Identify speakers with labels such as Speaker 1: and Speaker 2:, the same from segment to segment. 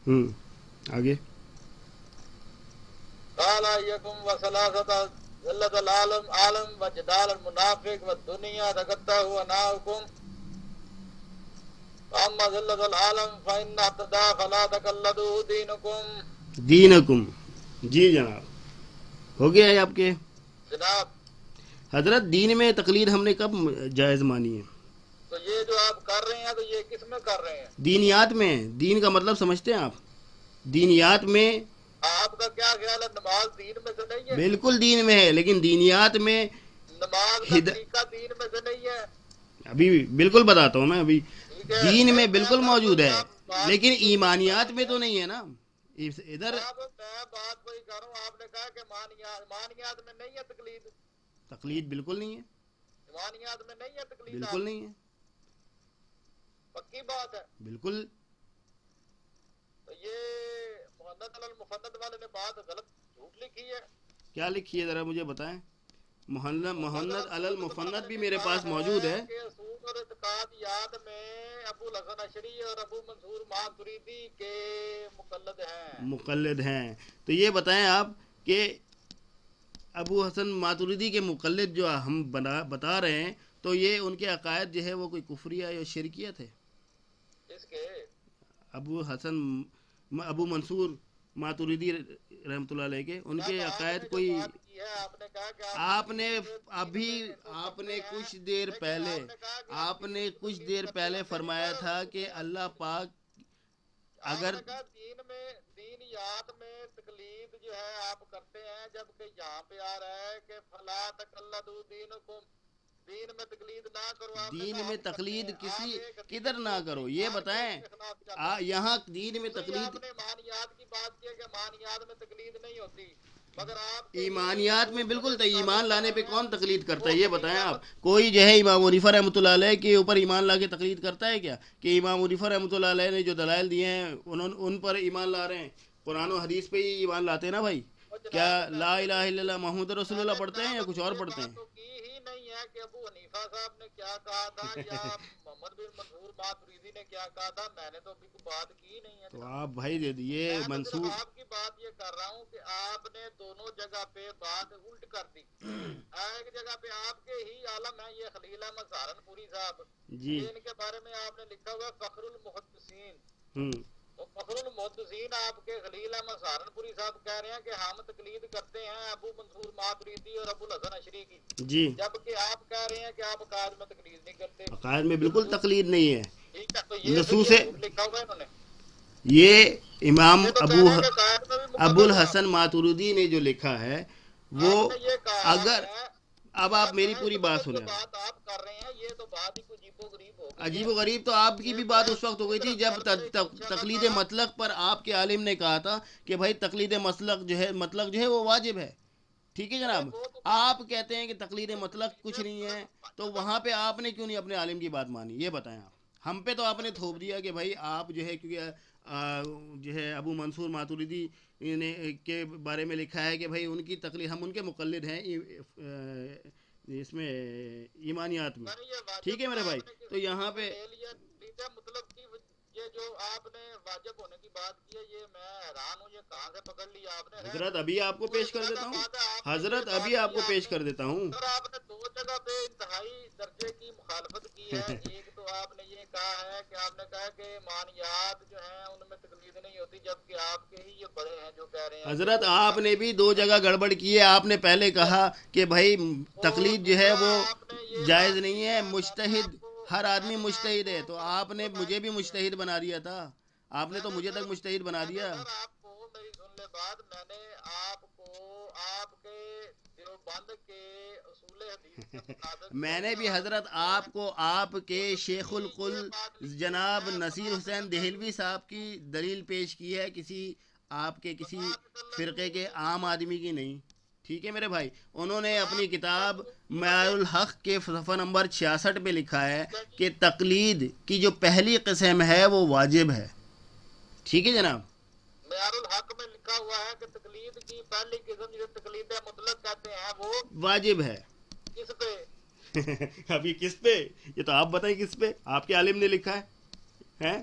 Speaker 1: آگے
Speaker 2: قال يكم وثلاثه ذلت العالم عالم وجدال المنافق والدنيا تقطع وناؤكم فاما ذلت العالم فان اعتدى فلا تقلدوا
Speaker 1: دینکم. جی جناب، ہو گیا ہے آپ کے
Speaker 2: جناب.
Speaker 1: حضرت. دین میں تقلید ہم نے کب جائز مانی ہے؟
Speaker 2: تو یہ جو آپ کر رہے ہیں تو یہ کس میں کر رہے ہیں؟
Speaker 1: دینیات میں. دین کا مطلب سمجھتے ہیں آپ؟ دینیات میں.
Speaker 2: آپ کا کیا خیال ہے نماز دین میں سے نہیں ہے؟
Speaker 1: بالکل دین میں ہے، لیکن دینیات میں
Speaker 2: نماز کا طریقہ دین میں سے نہیں ہے.
Speaker 1: ابھی بالکل بتاتا ہوں میں. ابھی
Speaker 2: ٹھیک ہے،
Speaker 1: دین میں
Speaker 2: میں
Speaker 1: بالکل
Speaker 2: بات
Speaker 1: موجود
Speaker 2: وہی
Speaker 1: ہے،
Speaker 2: آپ بات
Speaker 1: لیکن
Speaker 2: وہی
Speaker 1: ایمانیات
Speaker 2: کر
Speaker 1: میں
Speaker 2: رہے
Speaker 1: تو
Speaker 2: ہیں.
Speaker 1: نہیں ہے نا ادھر.
Speaker 2: میں بات وہی کر رہا ہوں. آپ نے کہا کہ مانیات میں نہیں ہے تقلید.
Speaker 1: تقلید بالکل نہیں ہے،
Speaker 2: مانیات میں نہیں ہے تقلید.
Speaker 1: بالکل نہیں ہے،
Speaker 2: پکی بات ہے.
Speaker 1: بالکل.
Speaker 2: تو یہ محنت المفند والے نے بات غلط جھوٹ لکھی ہے.
Speaker 1: کیا لکھی ہے ذرا مجھے بتائیں. محنت المفند بھی میرے پاس موجود ہے.
Speaker 2: کہ اصول اور اعتقادیات میں ابو الحسن اشری اور ابو منصور ماتریدی کے
Speaker 1: مقلد ہیں. تو یہ بتائیں آپ کہ ابو حسن ماتریدی کے مقلد جو ہم بتا رہے ہیں، تو یہ ان کے عقائد جو ہے وہ کوئی کفریہ یا شرکیہ تھے؟
Speaker 2: اس کے
Speaker 1: ابو منصور ماتریدی رحمۃ اللہ علیہ کے ان کے عقائد کوئی.
Speaker 2: آپ نے کہا کہ
Speaker 1: آپ نے کچھ دیر پہلے فرمایا تھا کہ اللہ پاک اگر
Speaker 2: دینیات میں تقلید جو ہے آپ کرتے ہیں، جبکہ یہاں پہ آ رہا ہے کہ فلا تقلدوا دینکم، دین میں تقلید نہ کرو.
Speaker 1: دین میں تقلید کدھر نہ کرو یہ بتائیں. یہاں دین میں تقلید.
Speaker 2: آپ نے مانیات کی بات کی کہ مانیات میں تقلید نہیں ہوتی، مگر آپ
Speaker 1: ایمانیات میں بالکل. تو ایمان لانے پہ کون تقلید کرتا ہے یہ بتائیں آپ. کوئی جو ہے امام حنیفہ رحمۃ اللہ علیہ کے اوپر ایمان لا کے تقلید کرتا ہے کیا؟ کہ امام حنیفہ رحمۃ اللہ علیہ نے جو دلائل دیے ہیں ان پر ایمان لا رہے ہیں. قرآن و حدیث پہ ہی ایمان لاتے ہیں نا بھائی. کیا لا الہ الا اللہ محمد رسول اللہ پڑھتے ہیں یا کچھ اور پڑھتے ہیں؟
Speaker 2: ہی نہیں ہے کہ ابو حنیفہ صاحب نے کیا کہا تھا یا محمد بن منصور ماتریدی نے کیا کہا تھا. میں نے تو ابھی کوئی بات کی نہیں ہے.
Speaker 1: تو آپ بھائی دے دیے منصور.
Speaker 2: آپ کی بات یہ کر رہا ہوں کہ آپ نے دونوں جگہ پہ بات الٹ کر دی. ایک جگہ پہ آپ کے ہی عالم ہے یہ خلیل احمد سہارنپوری صاحب جی، ان کے بارے میں آپ نے لکھا ہوا فخر المحدثین. تو فخر المحدثین آپ کے خلیل احمد سہارنپوری صاحب کہہ رہے ہیں کہ ہم تقلید کرتے ہیں ابو منصور ماتریدی اور ابو الحسن اشری کی جی، جبکہ آپ کہہ رہے ہیں کہ آپ عقائد میں تقلید نہیں کرتے.
Speaker 1: عقائد میں بالکل تقلید نہیں ہے.
Speaker 2: ٹھیک ہے، تو یہ لکھا ہوا ہے انہوں نے.
Speaker 1: یہ امام ابو الحسن ماتریدی نے جو لکھا ہے وہ اگر. اب آپ میری پوری بات سنیں.
Speaker 2: بات آپ کر رہے ہیں یہ تو بات ہی کچھ عجیب و غریب ہو گئی.
Speaker 1: عجیب و غریب تو آپ کی بھی بات اس وقت ہو گئی تھی جب تقلید مسلک پر آپ کے عالم نے کہا تھا کہ بھائی تقلید مسلک جو ہے وہ واجب ہے. ٹھیک ہے جناب. آپ کہتے ہیں کہ تقلید مسلک کچھ نہیں ہے، تو وہاں پہ آپ نے کیوں نہیں اپنے عالم کی بات مانی یہ بتائیں آپ. ہم پہ تو آپ نے تھوپ دیا کہ بھائی آپ جو ہے کیونکہ جو ہے ابو منصور ماتریدی نے کے بارے میں لکھا ہے کہ بھائی ان کی تقلید، ہم ان کے مقلد ہیں اس میں ایمانیات میں. ٹھیک ہے میرے بھائی. تو یہاں پہ
Speaker 2: مطلب کہ یہ جو آپ نے واجب ہونے کی بات کی ہے یہ میں حیران ہوں، یہ کہاں سے پکڑ لیا آپ نے.
Speaker 1: حضرت ابھی آپ کو پیش کر دیتا ہوں. حضرت ابھی آپ کو پیش کر دیتا ہوں.
Speaker 2: سر آپ نے دو جگہ پہ انتہائی درجے کی مخالفت کی ہے. ایک تو آپ نے یہ کہا ہے کہ آپ نے کہا کہ مانیات جو ہیں ان میں تقلید نہیں ہوتی، جبکہ آپ کے ہی یہ بڑے ہیں جو کہہ رہے ہیں.
Speaker 1: حضرت آپ نے بھی دو جگہ گڑبڑ کی ہے. آپ نے پہلے کہا کہ بھائی تقلید جو ہے وہ جائز نہیں ہے، مجتہد ہر آدمی مجتہد ہے. تو آپ نے مجھے بھی مجتہد بنا دیا تھا. آپ نے تو مجھے تک مجتہد بنا دیا.
Speaker 2: آپ کو میری سن لے بات. میں نے آپ کو آپ کے دیوبند کے اصول حدیث
Speaker 1: میں نے بھی حضرت آپ کو آپ کے شیخ القل جناب نصیر حسین دہلوی صاحب کی دلیل پیش کی ہے، آپ کے کسی فرقے کے عام آدمی کی نہیں. ٹھیک ہے میرے بھائی. انہوں نے اپنی کتاب معیار الحق کے صفحہ نمبر 66 پہ لکھا ہے کہ تقلید کی جو پہلی قسم ہے وہ واجب ہے. ٹھیک ہے جناب.
Speaker 2: معیار الحق میں لکھا ہوا ہے کہ تقلید کی پہلی قسم جو تقلید مطلق کہتے ہیں وہ
Speaker 1: واجب ہے.
Speaker 2: کس پہ؟
Speaker 1: اب یہ کس پہ؟ یہ تو آپ بتائیں کس پہ. آپ کے عالم نے لکھا ہے.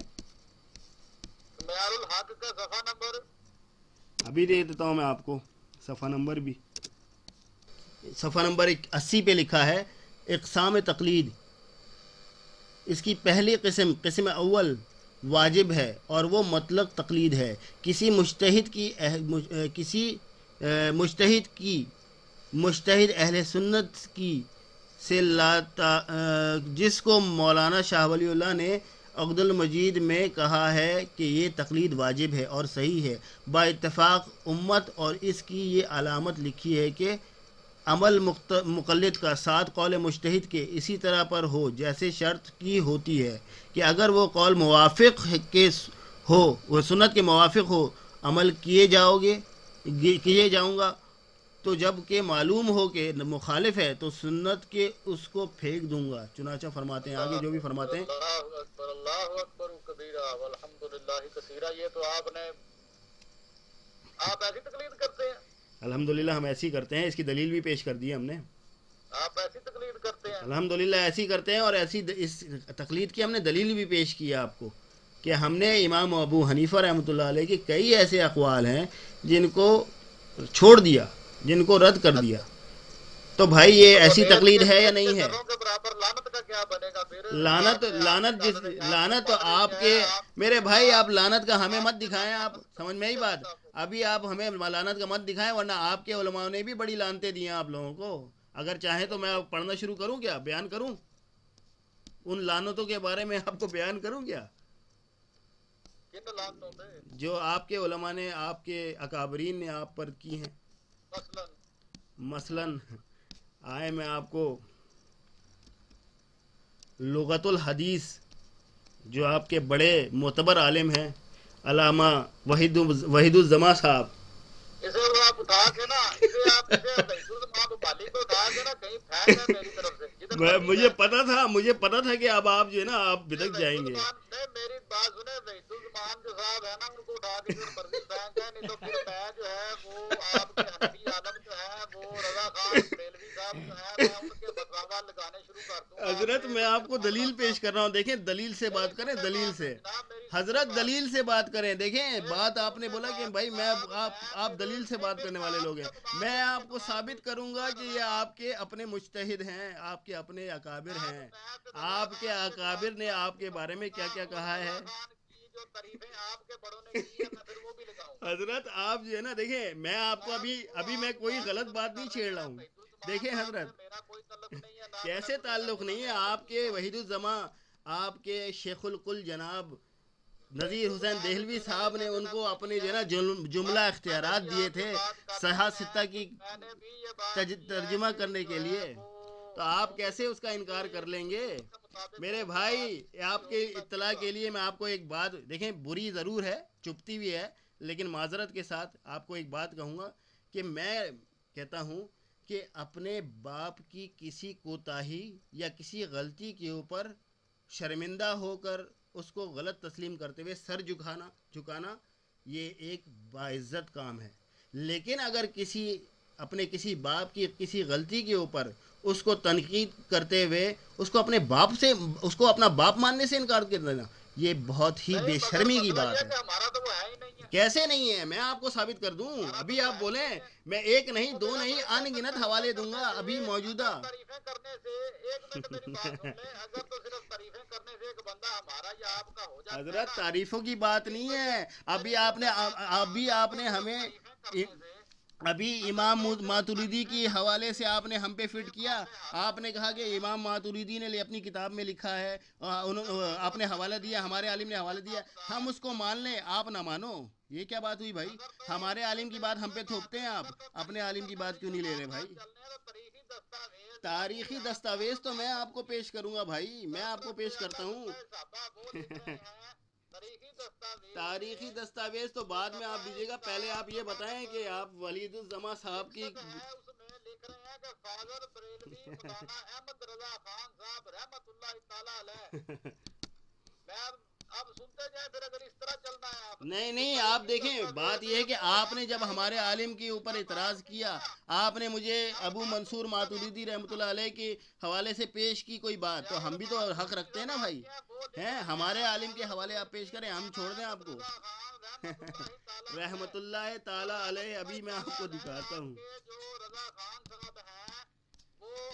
Speaker 2: معیار الحق کا صفحہ نمبر
Speaker 1: ابھی دے دیتا ہوں میں آپ کو صفحہ نمبر بھی. صفحہ نمبر 80 پہ لکھا ہے اقسام تقلید. اس کی پہلی قسم اول واجب ہے اور وہ مطلق تقلید ہے. کسی مجتہد اہل سنت کی سے جس کو مولانا شاہ ولی اللہ نے عقد المجید میں کہا ہے کہ یہ تقلید واجب ہے اور صحیح ہے با اتفاق امت، اور اس کی یہ علامت لکھی ہے کہ عمل مقلد کا ساتھ قول مجتہد کے اسی طرح پر ہو جیسے شرط کی ہوتی ہے کہ اگر وہ قول موافق کے ہو، وہ سنت کے موافق ہو، عمل کیے جاؤں گا، تو جب کہ معلوم ہو کہ مخالف ہے تو سنت کے اس کو پھینک دوں گا. چنانچہ فرماتے ہیں آگے جو بھی فرماتے ہیں
Speaker 2: اللہ اکبر کبیرہ والحمدللہ کثیرہ. یہ تو آپ ایسی تقلید کرتے ہیں؟
Speaker 1: الحمدللہ ہم ایسی کرتے ہیں. اس کی دلیل بھی پیش کر دی ہم نے.
Speaker 2: آپ ایسی تقلید کرتے ہیں؟
Speaker 1: الحمدللہ ایسی کرتے ہیں، اور ایسی اس تقلید کی ہم نے دلیل بھی پیش کی ہے آپ کو کہ ہم نے امام ابو حنیفہ رحمۃ اللہ علیہ کے کئی ایسے اقوال ہیں جن کو چھوڑ دیا، جن کو رد کر دیا. تو بھائی یہ ایسی تقلید ہے یا نہیں ہے؟
Speaker 2: لعنت کا کیا بنے گا پھر؟
Speaker 1: لعنت تو آپ کے میرے بھائی، آپ لعنت کا ہمیں مت دکھائیں. آپ سمجھ میں ہی بات، ابھی آپ ہمیں لعنت کا مت دکھائیں، ورنہ آپ کے علماء نے بھی بڑی لعنتیں دی ہیں آپ لوگوں کو. اگر چاہیں تو میں پڑھنا شروع کروں کیا، بیان کروں ان لعنتوں کے بارے میں، آپ کو بیان کروں کیا جو آپ کے علماء نے، آپ کے اکابرین نے آپ پر کی ہیں. مثلاً آئے میں آپ کو لغت الحدیث جو آپ کے بڑے معتبر عالم ہیں علامہ وحید الزماں صاحب،
Speaker 2: اسے آپ اٹھا کے نا،
Speaker 1: مجھے پتا تھا کہ اب آپ جو ہے نا آپ بدک جائیں گے.
Speaker 2: میری بات سنیں، وحید الزمان جو صاحب ہے نا، ان کو اٹھا کے پھر مرضی پھینک ہے، نہیں تو پھر میں جو ہے وہ آپ کے حنفی عالم جو ہے وہ رضا خان بریلوی صاحب جو ہے، میں ان کے فتوا لگانے شروع کر دوں گا.
Speaker 1: حضرت میں آپ کو دلیل پیش کر رہا ہوں، دیکھیں دلیل سے بات کریں، دلیل سے حضرت دلیل سے بات کریں. دیکھیں بات آپ نے بولا کہ بھائی میں آپ دلیل سے بات کرنے والے لوگ ہیں. میں آپ کو ثابت کروں گا کہ یہ آپ کے اپنے مجتہد ہیں، آپ کے اپنے اکابر ہیں. آپ کے اکابر نے آپ کے بارے میں کیا کیا کہا ہے. حضرت آپ جو ہے نا، دیکھیں میں آپ کو ابھی میں کوئی غلط بات نہیں چھیڑ رہا ہوں. دیکھیں حضرت کیسے تعلق نہیں ہے. آپ کے وحید الزماں، آپ کے شیخ القل جناب نذیر حسین دہلوی صاحب نے ان کو اپنے جو ہے نا جملہ اختیارات دیے تھے صحیح ستہ کی ترجمہ کرنے کے لیے، تو آپ کیسے اس کا انکار کر لیں گے. میرے بھائی آپ کے اطلاع کے لیے میں آپ کو ایک بات، دیکھیں بری ضرور ہے، چپتی بھی ہے، لیکن معذرت کے ساتھ آپ کو ایک بات کہوں گا کہ میں کہتا ہوں کہ اپنے باپ کی کسی کوتاہی یا کسی غلطی کے اوپر شرمندہ ہو کر اس کو غلط تسلیم کرتے ہوئے سر جھکانا یہ ایک باعزت کام ہے. لیکن اگر اپنے کسی باپ کی کسی غلطی کے اوپر اس کو تنقید کرتے ہوئے اس کو اپنا باپ ماننے سے انکار کر دینا، یہ بہت ہی بے شرمی کی بات ہے. کیسے نہیں ہے؟ میں آپ کو ثابت کر دوں. ابھی آپ بولیں، میں ایک نہیں دو نہیں ان گنت حوالے دوں گا ابھی موجودہ. حضرت تعریفوں کی بات نہیں ہے. ابھی آپ نے ہمیں ابھی امام ماتریدی کی حوالے سے آپ نے ہم پہ فٹ کیا. آپ نے کہا کہ امام ماتریدی نے اپنی کتاب میں لکھا ہے، آپ نے حوالہ دیا، ہمارے عالم نے حوالہ دیا، ہم اس کو مان لیں، آپ نہ مانو. یہ کیا بات ہوئی بھائی؟ ہمارے عالم کی بات ہم پہ تھوپتے ہیں، آپ اپنے عالم کی بات کیوں نہیں لے رہے بھائی؟ تاریخی دستاویز تو میں آپ کو پیش کروں گا بھائی، میں آپ کو پیش کرتا ہوں. تاریخی دستاویز تو بعد میں آپ دیجیے گا، پہلے آپ یہ بتائیں کہ آپ وحید الزماں صاحب کی نہیں آپ دیکھیں، بات یہ ہے کہ آپ نے جب ہمارے عالم کے اوپر اعتراض کیا، آپ نے مجھے ابو منصور ماتریدی رحمۃ اللہ علیہ کے حوالے سے پیش کی کوئی بات، تو ہم بھی تو حق رکھتے ہیں نا بھائی. ہیں ہمارے عالم کے حوالے آپ پیش کریں، ہم چھوڑ دیں آپ کو؟ رحمت اللہ تعالی علیہ. ابھی میں آپ کو دکھاتا ہوں
Speaker 2: جو رضا خان صاحب ہیں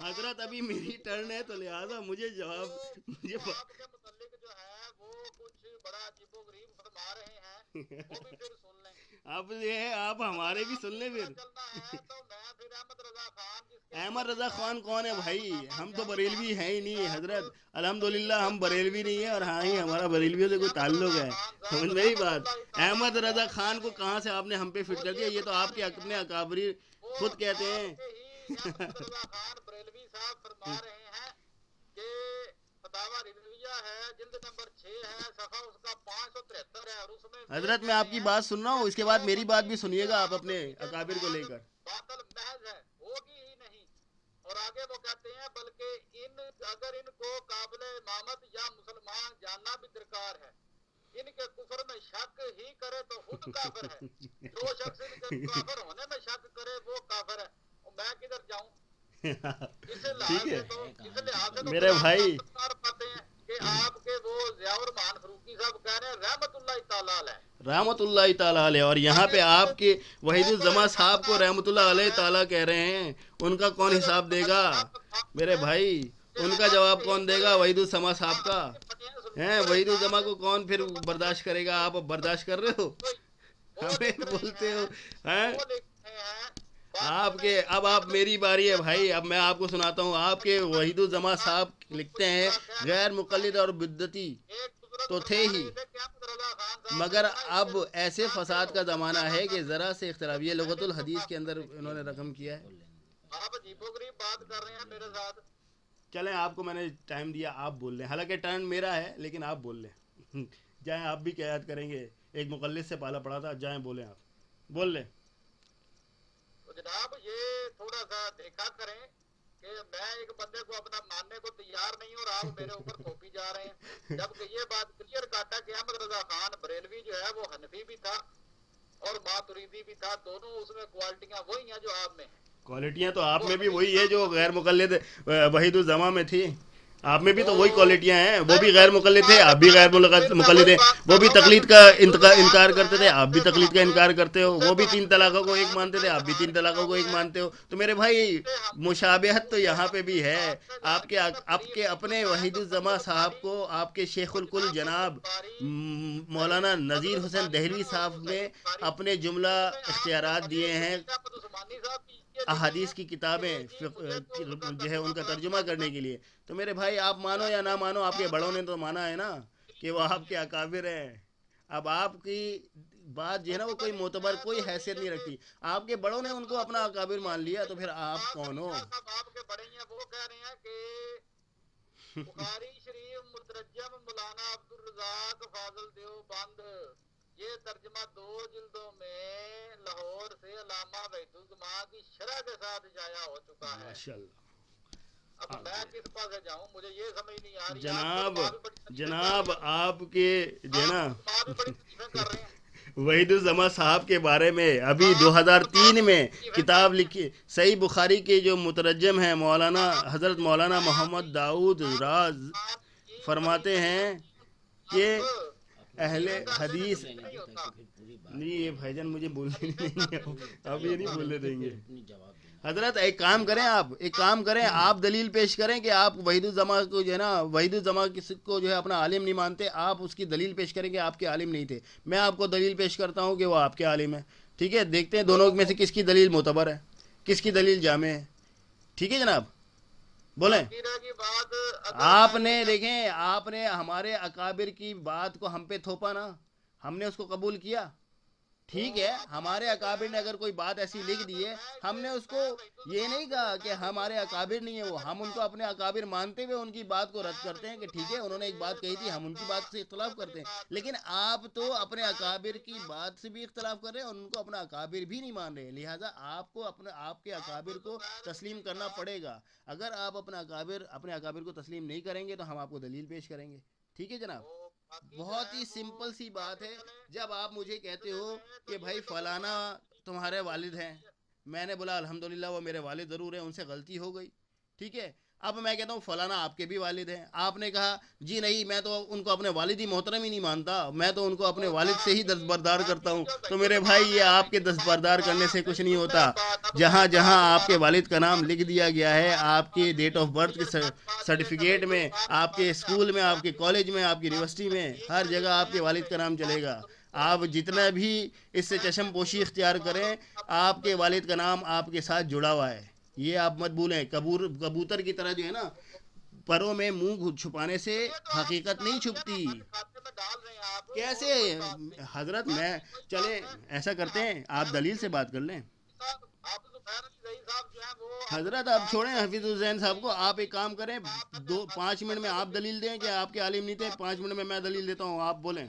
Speaker 1: حضرت. ابھی میری ٹرن ہے تو لہٰذا مجھے جواب مجھے
Speaker 2: آپ کے متعلق جو ہے وہ کچھ بڑا عجیب و غریب فرما رہے ہیں، وہ بھی پھر سن لیں.
Speaker 1: اب یہ ہے آپ ہمارے بھی سن لیں. پھر
Speaker 2: چلنا ہے تو میں پھر احمد رضا خان جس کے
Speaker 1: احمد رضا خان کون ہے بھائی؟ ہم تو بریلوی ہیں ہی نہیں حضرت. الحمدللہ ہم بریلوی نہیں ہیں، اور ہاں ہی ہمارا بریلویوں سے کوئی تعلق ہے. سمجھ میری بات. احمد رضا خان کو کہاں سے آپ نے ہم پہ فٹ کر دیا؟ یہ تو آپ کے اپنے اکابری خود کہتے ہیں.
Speaker 2: احمد رضا خان بریلوی صاحب فرما رہے ہیں کہ فتاوی رضویہ ہے، جلد نمبر 6 ہے، صفحہ اس کا 573 ہے، اور اس میں
Speaker 1: حضرت میں آپ کی بات سن رہا ہوں، اس کے بعد میری بات بھی سنیے گا آپ اپنے اکابر کو لے کر.
Speaker 2: باطل محض ہے، ہوگی ہی نہیں. اور آگے وہ کہتے ہیں بلکہ اگر ان کو قابل امامت یا مسلمان جاننا بھی درکار ہے، ان کے کفر میں شک ہی کرے تو خود کافر ہے. جو شخص ان کے کافر ہونے میں شک کرے وہ کافر ہے. اور میں کدھر جاؤں؟ اس لحاظ سے تو
Speaker 1: میرے بھائی
Speaker 2: پاتے ہیں کہ آپ کے وہ ضیاء الرحمان فروقی صاحب کہہ رہے ہیں رحمت اللہ تعالیٰ علیہ،
Speaker 1: رحمت اللہ تعالیٰ علیہ، اور یہاں پہ آپ کے وحید الزما صاحب کو رحمت اللہ علیہ تعالیٰ کہہ رہے ہیں. ان کا کون حساب دے گا میرے بھائی؟ ان کا جواب کون دے گا؟ وحید الزما صاحب کا ہیں. وحید الزما کو کون پھر برداشت کرے گا؟ آپ برداشت کر رہے ہو؟ ہمیں بولتے ہو ہیں آپ کے. اب آپ میری باری ہے بھائی. اب میں آپ کو سناتا ہوں. آپ کے وحید الزما صاحب لکھتے ہیں غیر مقلد اور بدعتی تو تھے ہی، مگر اب ایسے فساد کا زمانہ ہے کہ ذرا سے اختلاف یہ لغت الحدیث کے اندر انہوں نے رقم کیا ہے.
Speaker 2: آپ عجیب و غریب بات کر رہے ہیں میرے ساتھ.
Speaker 1: چلیں آپ کو میں نے ٹائم دیا، آپ بول لیں. حالانکہ ٹرن میرا ہے لیکن آپ بول لیں. جائیں آپ بھی قیادت کریں گے. ایک مقلد سے پالا پڑا تھا. جائیں بولیں، آپ بول لیں.
Speaker 2: تو جناب یہ تھوڑا سا دیکھا کریں کہ میں ایک بندے کو اپنا ماننے کو تیار نہیں اور آپ میرے اوپر تھوپی جا رہے ہیں، جبکہ یہ بات کلیئر کاٹا کہ احمد رضا خان بریلوی جو ہے وہ حنفی بھی تھا اور ماتریدی بھی تھا. دونوں اس میں کوالٹیاں وہی ہیں جو آپ میں ہیں.
Speaker 1: کوالٹیاں تو آپ میں بھی وہی ہے جو غیر مقلد وحید الزما میں تھی. آپ میں بھی تو وہی کوالٹیاں ہیں. وہ بھی غیر مقلد تھے، آپ بھی غیر مقلد ہیں. وہ بھی تقلید کا انکار کرتے تھے، آپ بھی تقلید کا انکار کرتے ہو. وہ بھی 3 طلاقوں کو ایک مانتے تھے، آپ بھی 3 طلاقوں کو ایک مانتے ہو. تو میرے بھائی مشابہت تو یہاں پہ بھی ہے. آپ کے اپنے وحید الزما صاحب کو آپ کے شیخ الکل جناب مولانا نذیر حسین دہلوی صاحب نے اپنے جملہ اختیارات دیے ہیں احادیث کی کتابیں جو ہے ان کا ترجمہ کرنے کے لیے. تو میرے بھائی آپ مانو یا نہ مانو، آپ کے بڑوں نے تو مانا ہے نا کہ وہ آپ کے اکابر ہیں. اب آپ کی بات جو ہے نا وہ کوئی معتبر کوئی حیثیت نہیں رکھتی. آپ کے بڑوں نے ان کو اپنا اکابر مان لیا تو پھر آپ کون ہو؟
Speaker 2: آپ کے بڑے ہیں وہ کہہ رہے ہیں کہ بخاری شریف مترجم مولانا عبدالرزاق فاضل دیوبند، یہ ترجمہ 2 جلدوں میں لاہور سے علامہ وحید الزما کی شرح کے ساتھ شائع ہو چکا ہے.
Speaker 1: ماشاءاللہ.
Speaker 2: اب میں کس پاس جاؤں؟ مجھے یہ سمجھ نہیں آ رہی.
Speaker 1: جناب آپ کے جو ہے نا
Speaker 2: بڑی تکلیفیں کر رہے ہیں.
Speaker 1: وحید الزما صاحب کے بارے میں ابھی 2003 میں کتاب لکھی. صحیح بخاری کے جو مترجم ہیں مولانا حضرت مولانا محمد داؤد راز فرماتے ہیں کہ اہل حدیث نہیں. یہ بھائی جان مجھے بولنے نہیں ہے، اب یہ نہیں بولنے دیں گے. حضرت ایک کام کریں آپ دلیل پیش کریں کہ آپ وحید الزما کو جو ہے نا وحید الزما کو جو ہے اپنا عالم نہیں مانتے. آپ اس کی دلیل پیش کریں کہ آپ کے عالم نہیں تھے. میں آپ کو دلیل پیش کرتا ہوں کہ وہ آپ کے عالم ہیں. ٹھیک ہے، دیکھتے ہیں دونوں میں سے کس کی دلیل معتبر ہے، کس کی دلیل جامع ہے. ٹھیک ہے جناب، بولیں. آپ نے دیکھیں، آپ نے ہمارے اکابر کی بات کو ہم پہ تھوپا نا، ہم نے اس کو قبول کیا. ٹھیک ہے، ہمارے اکابر نے اگر کوئی بات ایسی لکھ دی ہے، ہم نے اس کو یہ نہیں کہا کہ ہمارے اکابر نہیں ہیں وہ. ہم ان کو اپنے اکابر مانتے ہوئے ان کی بات کو رد کرتے ہیں کہ ٹھیک ہے انہوں نے ایک بات کہی تھی، ہم ان کی بات سے اختلاف کرتے ہیں. لیکن آپ تو اپنے اکابر کی بات سے بھی اختلاف کر رہے ہیں اور ان کو اپنا اکابر بھی نہیں مان رہے. لہٰذا آپ کو آپ کے اکابر کو تسلیم کرنا پڑے گا. اگر آپ اپنے اکابر کو تسلیم نہیں کریں گے تو ہم آپ کو دلیل پیش کریں گے. ٹھیک ہے جناب، بہت ہی سمپل سی بات ہے. جب آپ مجھے کہتے ہو کہ بھائی فلانا تمہارے والد ہیں، میں نے بولا الحمدللہ وہ میرے والد ضرور ہیں، ان سے غلطی ہو گئی. ٹھیک ہے، اب میں کہتا ہوں فلانا آپ کے بھی والد ہیں، آپ نے کہا جی نہیں میں تو ان کو اپنے والد ہی محترم ہی نہیں مانتا، میں تو ان کو اپنے والد سے ہی دستبردار کرتا ہوں، تو میرے بھائی یہ آپ کے دستبردار کرنے سے کچھ نہیں ہوتا. جہاں جہاں آپ کے والد کا نام لکھ دیا گیا ہے آپ کے ڈیٹ آف برتھ کے سرٹیفکیٹ میں، آپ کے اسکول میں، آپ کے کالج میں، آپ کی یونیورسٹی میں، ہر جگہ آپ کے والد کا نام چلے گا. آپ جتنا بھی اس سے چشم پوشی اختیار کریں، آپ کے والد کا نام آپ کے ساتھ جڑا ہوا ہے. یہ آپ مت بھولیں. کبوتر کی طرح جو ہے نا پروں میں منہ چھپانے سے حقیقت نہیں چھپتی. کیسے حضرت میں چلے ایسا کرتے ہیں آپ دلیل سے بات کر لیں. حضرت آپ چھوڑیں حفیظ الذین صاحب کو، آپ ایک کام کریں 5 منٹ میں آپ دلیل دیں کہ آپ کے عالم نہیں تھے، 5 منٹ میں دلیل دیتا ہوں، آپ بولیں.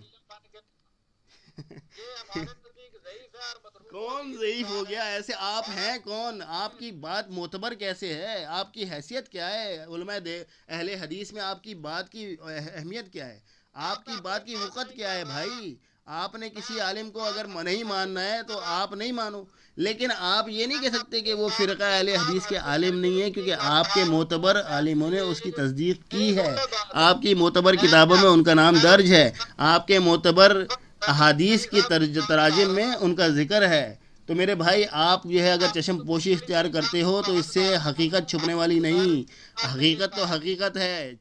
Speaker 1: کون ضعیف ہو گیا؟ ایسے آپ ہیں کون؟ آپ کی بات معتبر کیسے ہے؟ آپ کی حیثیت کیا ہے علماء اہل حدیث میں؟ آپ کی بات کی اہمیت کیا ہے؟ آپ کی بات کی وقت کیا ہے بھائی؟ آپ نے کسی عالم کو اگر نہیں ماننا ہے تو آپ نہیں مانو، لیکن آپ یہ نہیں کہہ سکتے کہ وہ فرقہ اہل حدیث کے عالم نہیں ہے، کیونکہ آپ کے معتبر عالموں نے اس کی تصدیق کی ہے، آپ کی معتبر کتابوں میں ان کا نام درج ہے، آپ کے معتبر احادیث کی تراجم میں ان کا ذکر ہے. تو میرے بھائی آپ جو ہے اگر چشم پوشی اختیار کرتے ہو تو اس سے حقیقت چھپنے والی نہیں. حقیقت تو حقیقت ہے،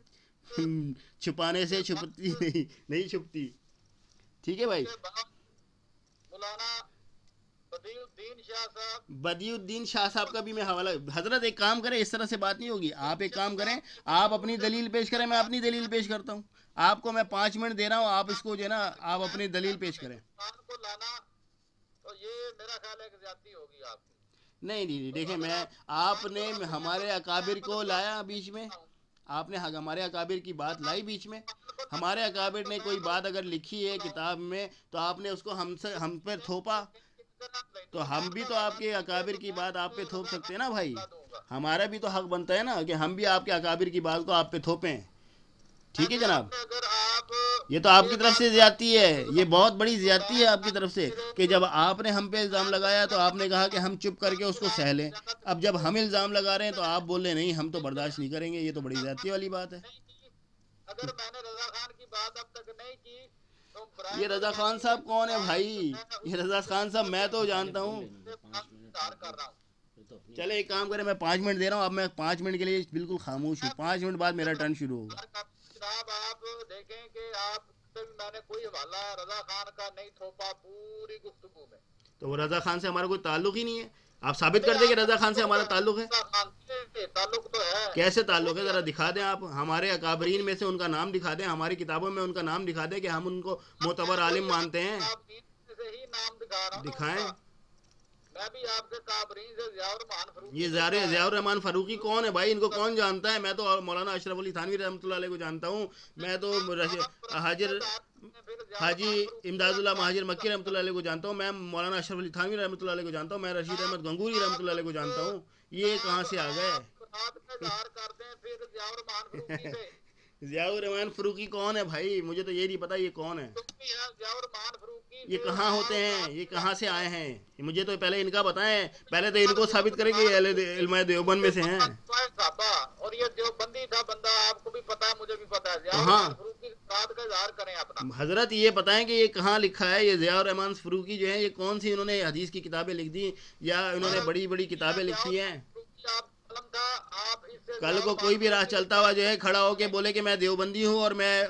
Speaker 1: چھپانے سے چھپتی نہیں چھپتی. ٹھیک ہے بھائی. بدیع الدین شاہ صاحب کا بھی میں حوالہ. حضرت ایک کام کریں، اس طرح سے بات نہیں ہوگی. آپ ایک کام کریں، آپ اپنی دلیل پیش کریں، میں اپنی دلیل پیش کرتا ہوں. آپ کو میں 5 منٹ دے رہا ہوں، آپ اس کو جو ہے نا آپ اپنی دلیل پیش کریں. نہیں نہیں دیکھیں، میں آپ نے ہمارے اکابر کو لایا بیچ میں، آپ نے ہمارے اکابر کی بات لائی بیچ میں. ہمارے اکابر نے کوئی بات اگر لکھی ہے کتاب میں تو آپ نے اس کو ہم پر تھوپا، تو ہم بھی تو آپ کے اکابر کی بات آپ پہ تھوپ سکتے ہیں نا بھائی. ہمارا بھی تو حق بنتا ہے نا کہ ہم بھی آپ کے اکابر کی بات کو آپ پہ تھوپیں. ٹھیک ہے جناب. یہ تو آپ کی طرف سے زیادتی ہے، یہ بہت بڑی زیادتی ہے آپ کی طرف سے کہ جب آپ نے ہم پہ الزام لگایا تو آپ نے کہا کہ ہم چپ کر کے اس کو سہ لیں. اب جب ہم الزام لگا رہے ہیں تو آپ بول رہے ہیں نہیں ہم تو برداشت نہیں کریں گے. یہ تو بڑی زیادتی والی بات ہے.
Speaker 2: اگر میں نے رضا خان کی بات اب تک نہیں کی تو
Speaker 1: یہ رضا خان صاحب کون ہے بھائی؟ یہ رضا خان صاحب میں تو جانتا ہوں. چلے ایک کام کریں، میں 5 منٹ دے رہا ہوں، اب میں 5 منٹ کے لیے بالکل خاموش ہوں. 5 منٹ بعد میرا ٹرن شروع ہوگا.
Speaker 2: جناب آپ دیکھیں کہ آپ سے میں نے کوئی حوالہ رضا خان کا نہیں تھوپا پوری گفتگو میں.
Speaker 1: تو وہ رضا خان سے ہمارا کوئی تعلق ہی نہیں ہے. آپ ثابت کر دیں کہ رضا خان سے ہمارا تعلق ہے.
Speaker 2: تعلق تو ہے.
Speaker 1: کیسے تعلق ہے؟ ذرا دکھا دیں آپ. ہمارے اکابرین میں سے ان کا نام دکھا دیں، ہماری کتابوں میں ان کا نام دکھا دیں کہ ہم ان کو معتبر عالم مانتے ہیں. دکھائیں.
Speaker 2: میں بھی آپ کے کابرین سے ضیاء الرحمان فروقی.
Speaker 1: یہ ضیاء الرحمان فروقی کون ہے بھائی؟ ان کو کون جانتا ہے؟ میں تو مولانا اشرف علی تھانوی رحمۃ اللہ علیہ کو جانتا ہوں. میں تو حاجی امداد اللہ مہاجر مکی رحمۃ اللہ علیہ کو جانتا ہوں. میں مولانا اشرف علی تھانوی رحمۃ اللہ علیہ کو جانتا ہوں. میں رشید احمد گنگوری رحمۃ اللہ علیہ کو جانتا ہوں. یہ کہاں سے آ گئے؟ ضیاء الرحمان فروقی کون ہے بھائی؟ مجھے تو یہ نہیں پتا یہ کون ہے. یہ کہاں ہوتے ہیں؟ یہ کہاں سے آئے ہیں؟ مجھے تو پہلے ان کا بتائیں. پہلے تو ان کو ثابت کریں کہ علماء دیوبند میں سے ہیں.
Speaker 2: اور یہ دیوبندی تھا بندہ، آپ کو بھی پتا ہے مجھے بھی پتا ہے.
Speaker 1: ہاں
Speaker 2: کریں اپنا.
Speaker 1: حضرت یہ بتائیں کہ یہ کہاں لکھا ہے؟ یہ ضیاء الرحمان فروقی جو ہیں یہ کون سی انہوں نے حدیث کی کتابیں لکھ دی یا انہوں نے بڑی بڑی کتابیں لکھی ہیں؟ کل کو کوئی بھی راہ چلتا ہوا جو ہے کھڑا ہو کے بولے کہ میں دیوبندی ہوں اور میں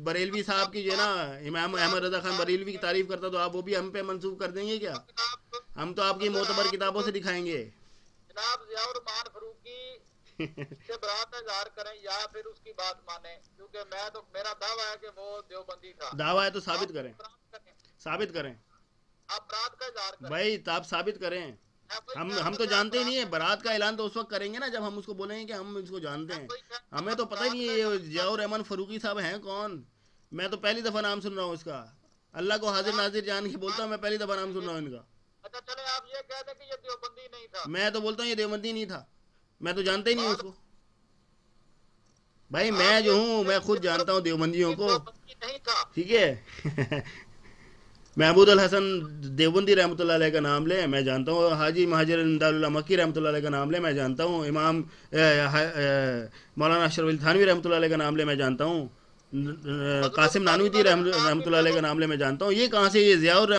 Speaker 1: بریلوی صاحب کی جو ہے نا امام احمد رضا خان بریلوی کی تعریف کرتا تو آپ وہ بھی ہم پہ منسوخ کر دیں گے کیا؟ ہم تو آپ کی معتبر کتابوں سے دکھائیں گے.
Speaker 2: جناب ضیاء الرحمان فروقی سے برات اظہار کریں یا پھر اس کی بات مانیں، کیونکہ میں تو میرا دعویٰ ہے کہ وہ دیوبندی تھا.
Speaker 1: دعویٰ ہے تو ثابت کریں. ثابت کریں.
Speaker 2: آپ برات کا اظہار کریں
Speaker 1: بھائی آپ ثابت کریں. ہم تو جانتے ہی نہیں ہے. برات کا اعلان تو اس وقت کریں گے نا جب ہم اس کو بولیں گے کہ ہم اس کو جانتے ہیں. ہمیں تو پتہ ہی نہیں ہے یہ ضیاء الرحمان فروقی صاحب ہیں کون. میں تو پہلی دفعہ نام سن رہا ہوں اس کا. اللہ کو حاضر ناظر جان کے بولتا ہوں میں پہلی دفعہ نام سن رہا ہوں ان کا.
Speaker 2: اچھا چلے آپ یہ کہہ دیں کہ یہ دیوبندی نہیں تھا.
Speaker 1: میں تو بولتا ہوں یہ دیوبندی نہیں تھا. میں تو جانتا ہی نہیں ہوں اس کو. بھائی میں جو ہوں میں خود جانتا ہوں دیوبندیوں کو. ٹھیک ہے. محمود الحسن دیوبندی رحمۃ اللہ علیہ کا نام لیں، میں جانتا ہوں. حاجی مہاجر امداد اللہ مکی رحمۃ اللہ علیہ کا نام لیں، میں جانتا ہوں. امام مولانا اشرف علی تھانوی رحمۃ اللہ علیہ کا نام لیں، میں جانتا ہوں. قاسم نانوتی رحمۃ اللہ علیہ کا نام لیں، میں جانتا ہوں. یہ کہاں سے، یہ ضیاء